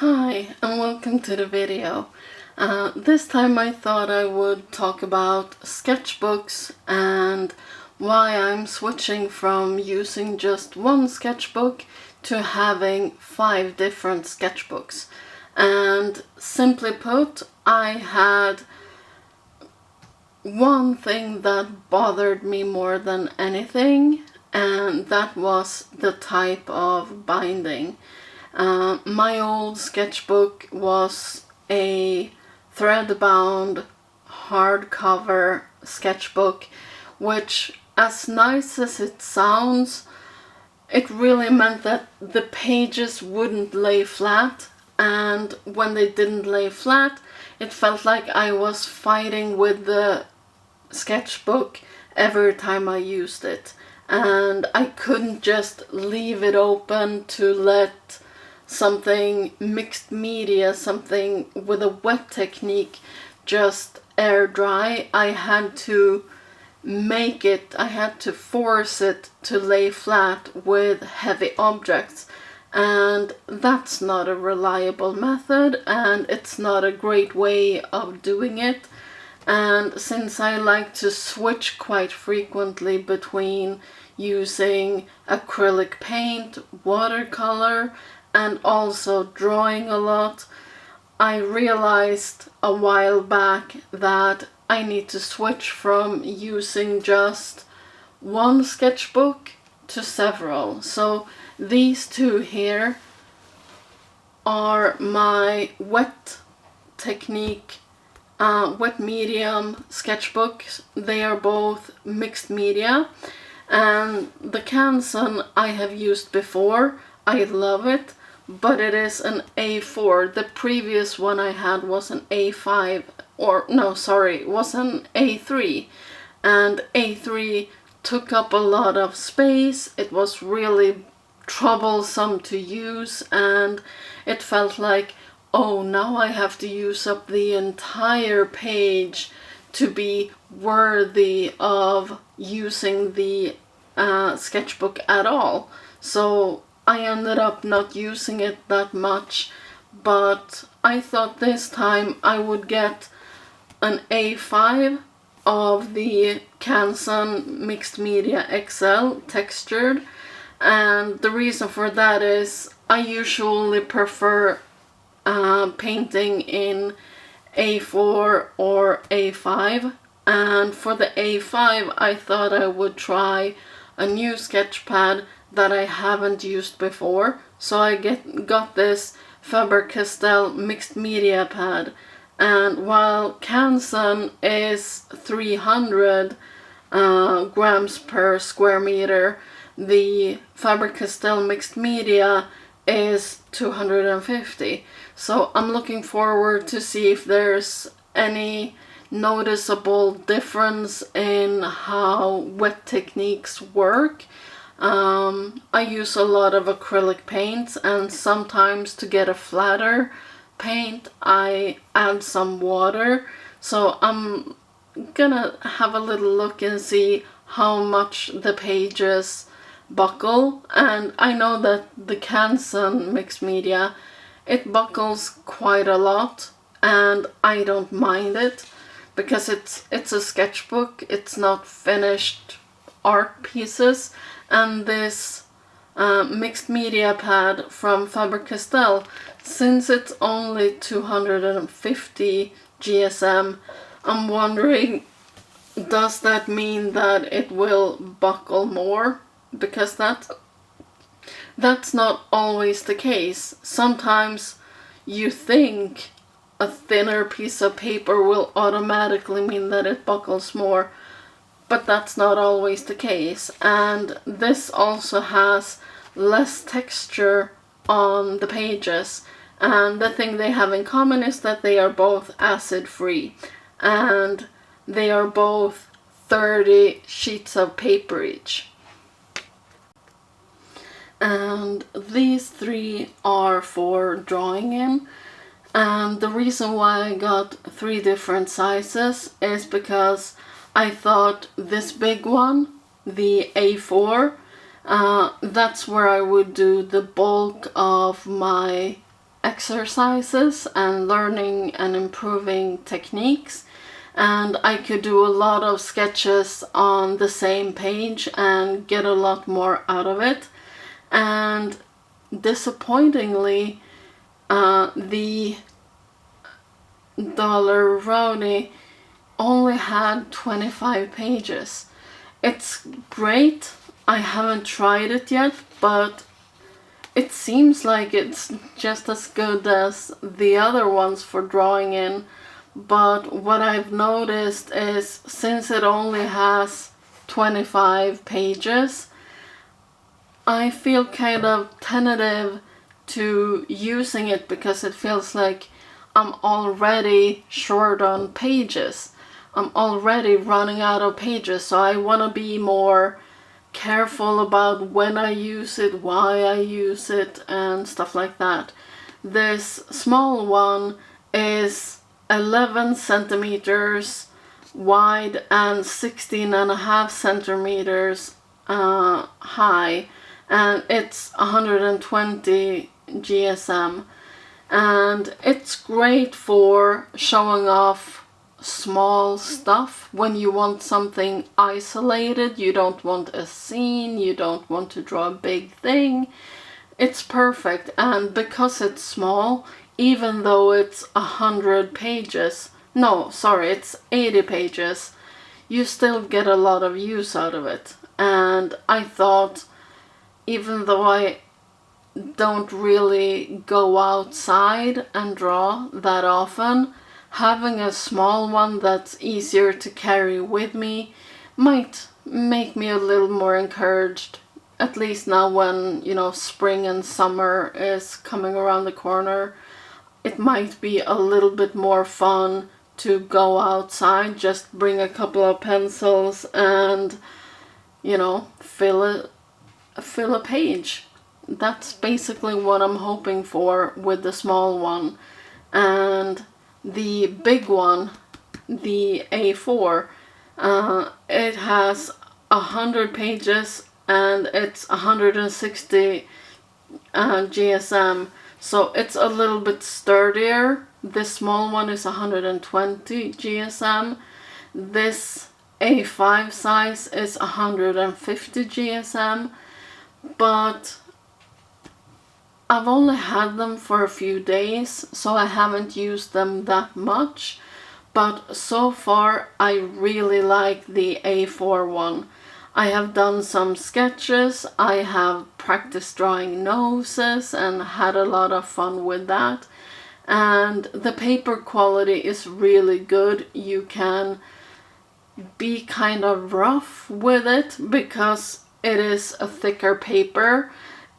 Hi and welcome to the video. This time I thought I would talk about sketchbooks and why I'm switching from using just one sketchbook to having 5 different sketchbooks. And simply put, I had one thing that bothered me more than anything, and that was the type of binding. My old sketchbook was a thread-bound hardcover sketchbook, which, as nice as it sounds, it really meant that the pages wouldn't lay flat, and when they didn't lay flat, it felt like I was fighting with the sketchbook every time I used it, and I couldn't just leave it open to let something mixed media, something with a wet technique, just air dry. I had to force it to lay flat with heavy objects, and that's not a reliable method, and it's not a great way of doing it. And since I like to switch quite frequently between using acrylic paint, watercolor, and also drawing a lot, I realized a while back that I need to switch from using just one sketchbook to several. So these two here are my wet medium sketchbooks. They are both mixed media, and the Canson I have used before. I love it, but it is an A4. The previous one I had was an A5, was an A3, and A3 took up a lot of space. It was really troublesome to use, and it felt like, oh, now I have to use up the entire page to be worthy of using the sketchbook at all. So I ended up not using it that much, but I thought this time I would get an A5 of the Canson Mixed Media XL textured, and the reason for that is I usually prefer painting in A4 or A5, and for the A5 I thought I would try a new sketch pad that I haven't used before. So I got this Faber-Castell mixed media pad, and while Canson is 300 grams per square meter, the Faber-Castell mixed media is 250. So I'm looking forward to see if there's any noticeable difference in how wet techniques work. I use a lot of acrylic paints, and sometimes to get a flatter paint I add some water. So I'm gonna have a little look and see how much the pages buckle, and I know that the Canson mixed media, it buckles quite a lot, and I don't mind it because it's a sketchbook, it's not finished art pieces. And this mixed media pad from Faber-Castell, since it's only 250 GSM, I'm wondering, does that mean that it will buckle more? Because that's not always the case. Sometimes you think a thinner piece of paper will automatically mean that it buckles more, but that's not always the case. And this also has less texture on the pages, and the thing they have in common is that they are both acid free, and they are both 30 sheets of paper each. And these 3 are for drawing in, and the reason why I got 3 different sizes is because I thought this big one, the A4, that's where I would do the bulk of my exercises and learning and improving techniques, and I could do a lot of sketches on the same page and get a lot more out of it. And disappointingly, the Dollaroni only had 25 pages. It's great. I haven't tried it yet, but it seems like it's just as good as the other ones for drawing in. But what I've noticed is, since it only has 25 pages, I feel kind of tentative to using it because it feels like I'm already short on pages. I'm already running out of pages, so I want to be more careful about when I use it, why I use it, and stuff like that. This small one is 11 centimeters wide and 16.5 centimeters high, and it's 120 GSM, and it's great for showing off small stuff when you want something isolated. You don't want a scene, you don't want to draw a big thing. It's perfect. And because it's small, even though it's 100 pages, no, sorry, it's 80 pages, you still get a lot of use out of it. And I thought, even though I don't really go outside and draw that often, having a small one that's easier to carry with me might make me a little more encouraged, at least now when, spring and summer is coming around the corner. It might be a little bit more fun to go outside, just bring a couple of pencils and, fill a page. That's basically what I'm hoping for with the small one. And the big one, the A4, it has 100 pages and it's 160 GSM, so it's a little bit sturdier. This small one is 120 GSM. This A5 size is 150 GSM, but I've only had them for a few days, so I haven't used them that much. But so far, I really like the A4 one. I have done some sketches, I have practiced drawing noses and had a lot of fun with that. And the paper quality is really good. You can be kind of rough with it because it is a thicker paper.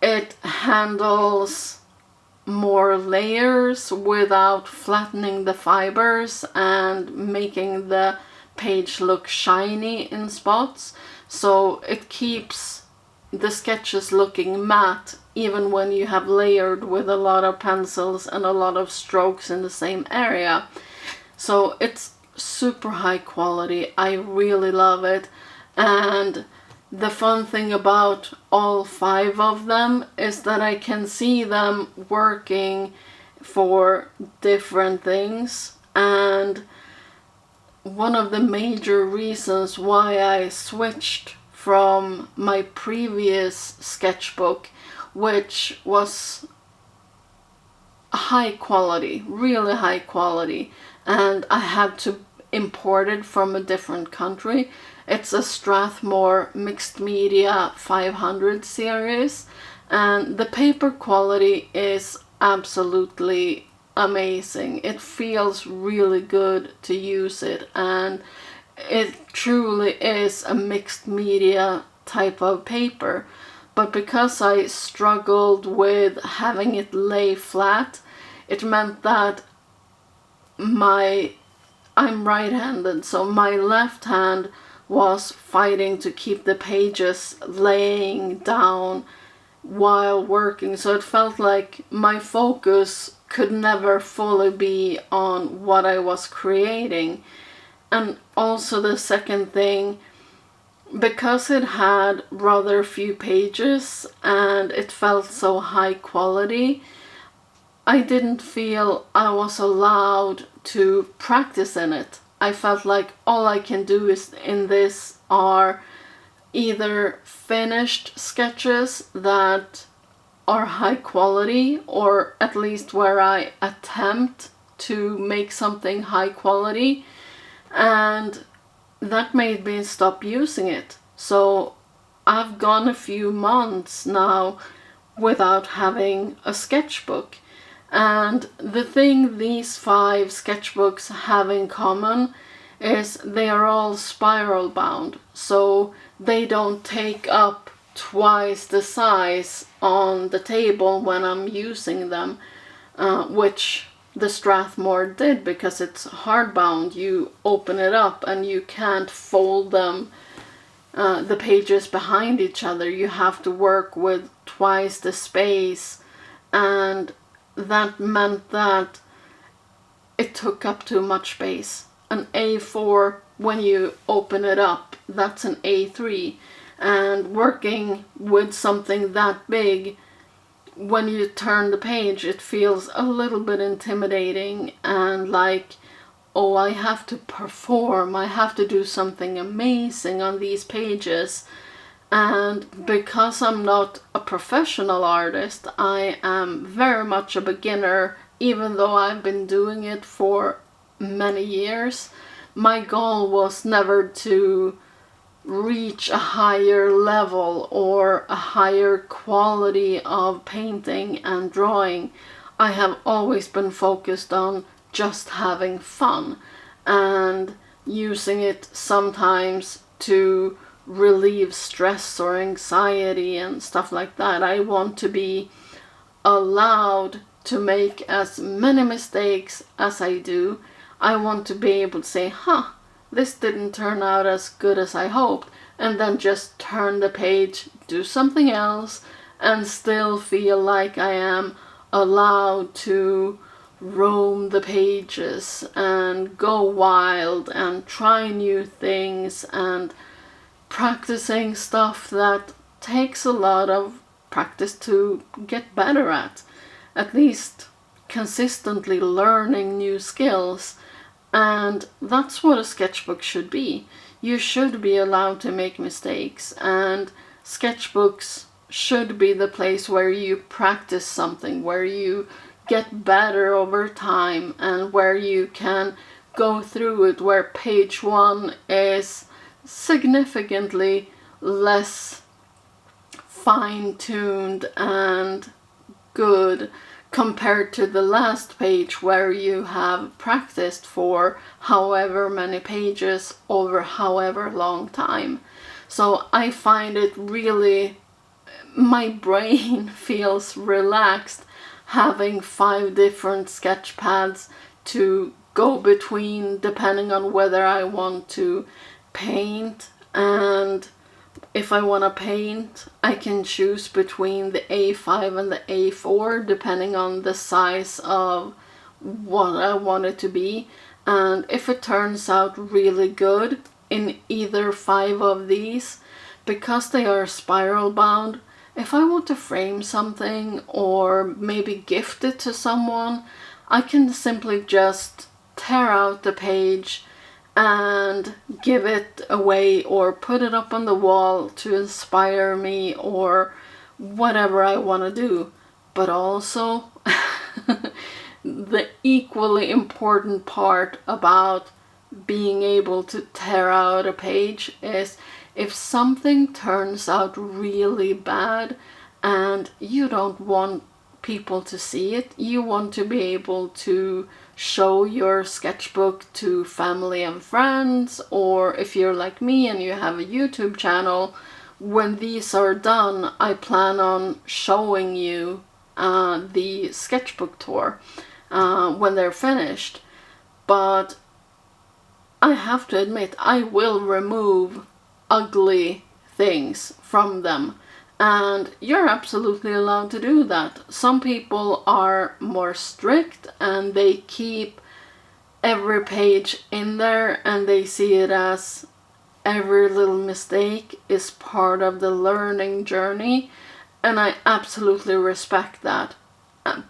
It handles more layers without flattening the fibers and making the page look shiny in spots. So it keeps the sketches looking matte even when you have layered with a lot of pencils and a lot of strokes in the same area. So it's super high quality. I really love it. And the fun thing about all 5 of them is that I can see them working for different things. And one of the major reasons why I switched from my previous sketchbook, which was high quality, really high quality, and I had to import it from a different country. It's a Strathmore Mixed Media 500 series, and the paper quality is absolutely amazing. It feels really good to use it, and it truly is a mixed media type of paper. But because I struggled with having it lay flat, it meant that I'm right-handed, so my left hand was fighting to keep the pages laying down while working. So it felt like my focus could never fully be on what I was creating. And also the second thing, because it had rather few pages and it felt so high quality, I didn't feel I was allowed to practice in it. I felt like all I can do is in this are either finished sketches that are high quality, or at least where I attempt to make something high quality, and that made me stop using it. So I've gone a few months now without having a sketchbook. And the thing these 5 sketchbooks have in common is they are all spiral bound, so they don't take up twice the size on the table when I'm using them, which the Strathmore did because it's hardbound. You open it up and you can't fold them, the pages behind each other. You have to work with twice the space, and that meant that it took up too much space. An A4, when you open it up, that's an A3. And working with something that big, when you turn the page, it feels a little bit intimidating and like, oh, I have to perform, I have to do something amazing on these pages. And because I'm not a professional artist, I am very much a beginner, even though I've been doing it for many years. My goal was never to reach a higher level or a higher quality of painting and drawing. I have always been focused on just having fun and using it sometimes to relieve stress or anxiety and stuff like that. I want to be allowed to make as many mistakes as I do. I want to be able to say, this didn't turn out as good as I hoped, and then just turn the page, do something else, and still feel like I am allowed to roam the pages and go wild and try new things and practicing stuff that takes a lot of practice to get better at least consistently learning new skills. And that's what a sketchbook should be. You should be allowed to make mistakes, and sketchbooks should be the place where you practice something, where you get better over time, and where you can go through it, where page 1 is significantly less fine-tuned and good compared to the last page, where you have practiced for however many pages over however long time. So I find it really, my brain feels relaxed having 5 different sketch pads to go between depending on whether I want to paint, and if I want to paint, I can choose between the A5 and the A4 depending on the size of what I want it to be. And if it turns out really good in either 5 of these, because they are spiral bound, if I want to frame something or maybe gift it to someone, I can simply just tear out the page and give it away or put it up on the wall to inspire me or whatever I want to do. But also the equally important part about being able to tear out a page is if something turns out really bad and you don't want people to see it, you want to be able to show your sketchbook to family and friends, or if you're like me and you have a YouTube channel, when these are done, I plan on showing you the sketchbook tour when they're finished. But I have to admit, I will remove ugly things from them. And you're absolutely allowed to do that. Some people are more strict and they keep every page in there and they see it as every little mistake is part of the learning journey. And I absolutely respect that.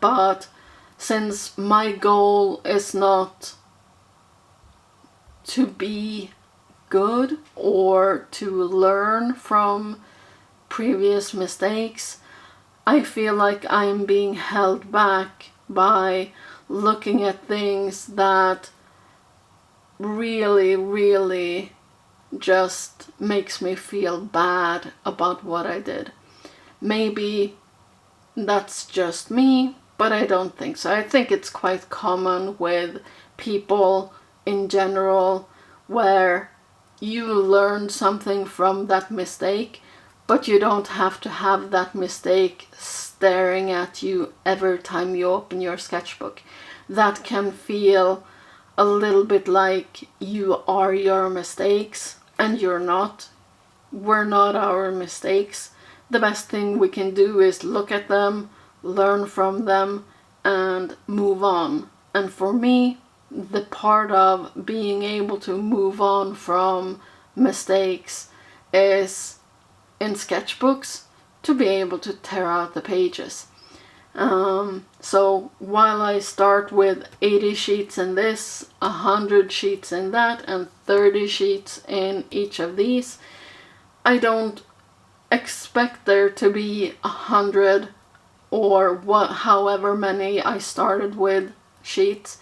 But since my goal is not to be good or to learn from previous mistakes, I feel like I'm being held back by looking at things that really just makes me feel bad about what I did. Maybe that's just me, but I don't think so. I think it's quite common with people in general, where you learn something from that mistake, but you don't have to have that mistake staring at you every time you open your sketchbook. That can feel a little bit like you are your mistakes, and you're not. We're not our mistakes. The best thing we can do is look at them, learn from them, and move on. And for me, the part of being able to move on from mistakes is, in sketchbooks, to be able to tear out the pages. So while I start with 80 sheets in this, 100 sheets in that, and 30 sheets in each of these, I don't expect there to be 100 or however many I started with sheets.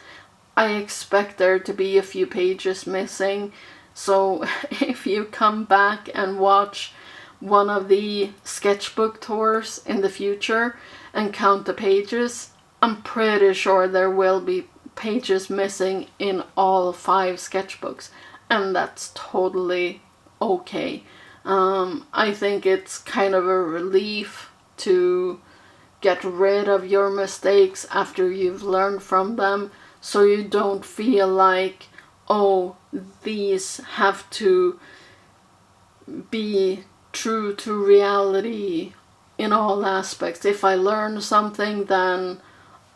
I expect there to be a few pages missing. So if you come back and watch one of the sketchbook tours in the future and count the pages, I'm pretty sure there will be pages missing in all 5 sketchbooks, and that's totally okay. I think it's kind of a relief to get rid of your mistakes after you've learned from them, so you don't feel like, oh, these have to be true to reality in all aspects. If I learn something, then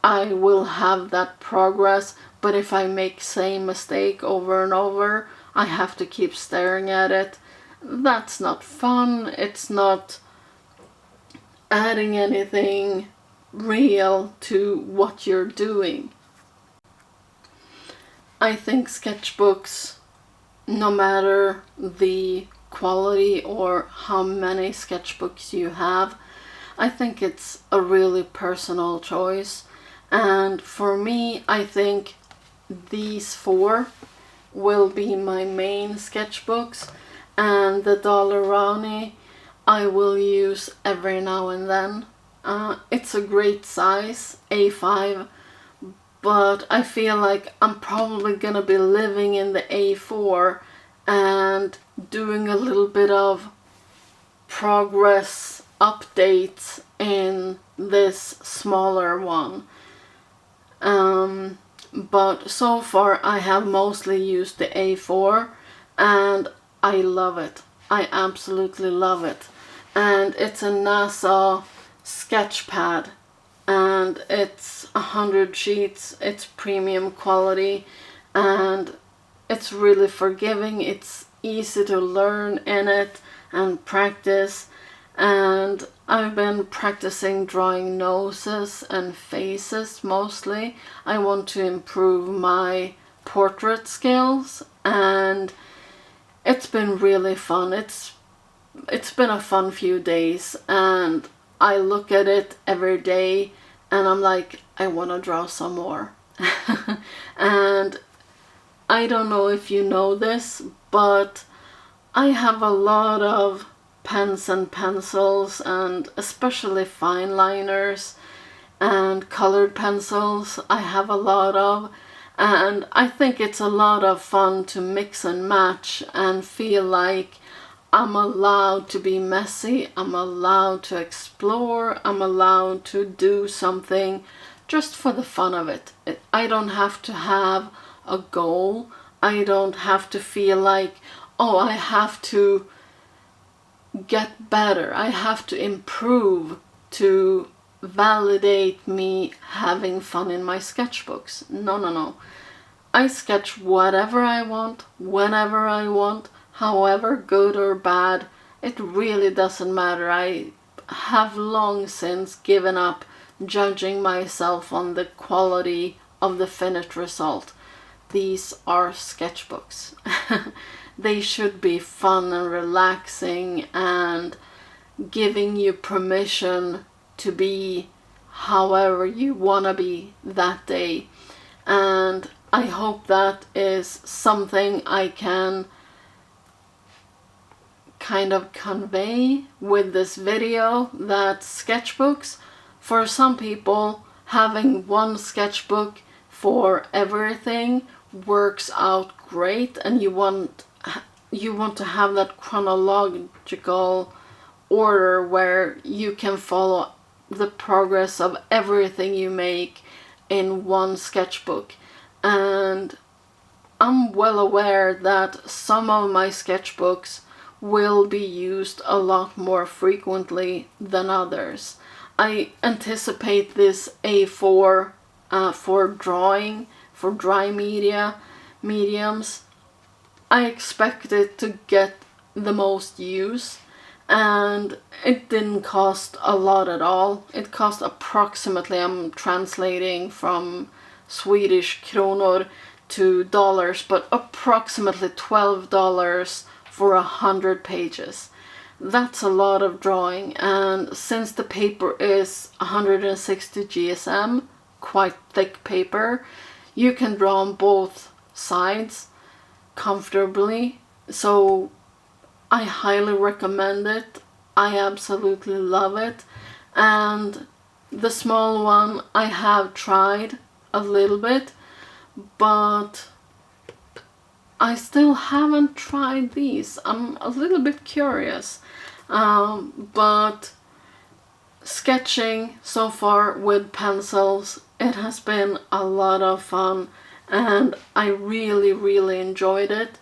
I will have that progress, but if I make same mistake over and over, I have to keep staring at it. That's not fun. It's not adding anything real to what you're doing. I think sketchbooks, no matter the quality or how many sketchbooks you have, I think it's a really personal choice. And for me, I think these 4 will be my main sketchbooks, and the Dollarani I will use every now and then. It's a great size, A5, but I feel like I'm probably gonna be living in the A4 and doing a little bit of progress updates in this smaller one. But so far I have mostly used the A4, and I love it. I absolutely love it. And it's a NASA sketch pad, and it's 100 sheets, it's premium quality, and it's really forgiving. It's easy to learn in it and practice, and I've been practicing drawing noses and faces mostly. I want to improve my portrait skills, and it's been really fun. It's been a fun few days, and I look at it every day and I'm like, I want to draw some more. And I don't know if you know this, but I have a lot of pens and pencils, and especially fine liners and colored pencils I have a lot of, and I think it's a lot of fun to mix and match and feel like I'm allowed to be messy, I'm allowed to explore, I'm allowed to do something just for the fun of it. I don't have to have a goal. I don't have to feel like, oh, I have to get better, I have to improve to validate me having fun in my sketchbooks. No. I sketch whatever I want, whenever I want, however good or bad. It really doesn't matter. I have long since given up judging myself on the quality of the finished result. These are sketchbooks. They should be fun and relaxing and giving you permission to be however you want to be that day. And I hope that is something I can kind of convey with this video, that sketchbooks, for some people, having one sketchbook for everything works out great, and you want to have that chronological order where you can follow the progress of everything you make in one sketchbook. And I'm well aware that some of my sketchbooks will be used a lot more frequently than others. I anticipate this A4 for drawing, for dry mediums. I expect it to get the most use, and it didn't cost a lot at all. It cost approximately, I'm translating from Swedish kronor to dollars, but approximately $12 for 100 pages. That's a lot of drawing, and since the paper is 160 GSM, quite thick paper, you can draw on both sides comfortably. So I highly recommend it. I absolutely love it. And the small one I have tried a little bit, but I still haven't tried these. I'm a little bit curious. But sketching so far with pencils, it has been a lot of fun, and I really enjoyed it.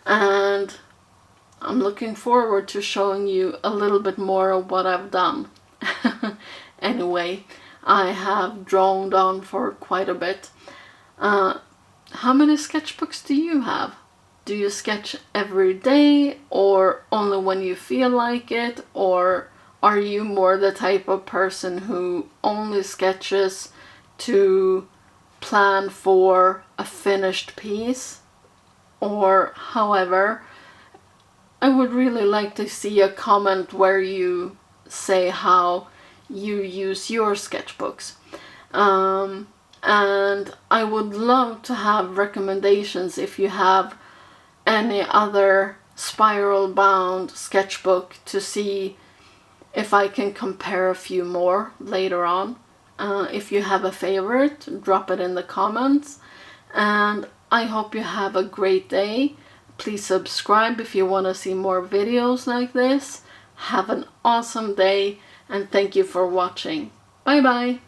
And I'm looking forward to showing you a little bit more of what I've done. Anyway, I have droned on for quite a bit. How many sketchbooks do you have? Do you sketch every day, or only when you feel like it? Or are you more the type of person who only sketches to plan for a finished piece? Or however, I would really like to see a comment where you say how you use your sketchbooks. And I would love to have recommendations if you have any other spiral bound sketchbook, to see if I can compare a few more later on. If you have a favorite, drop it in the comments. And I hope you have a great day. Please subscribe if you want to see more videos like this. Have an awesome day, and thank you for watching. Bye bye.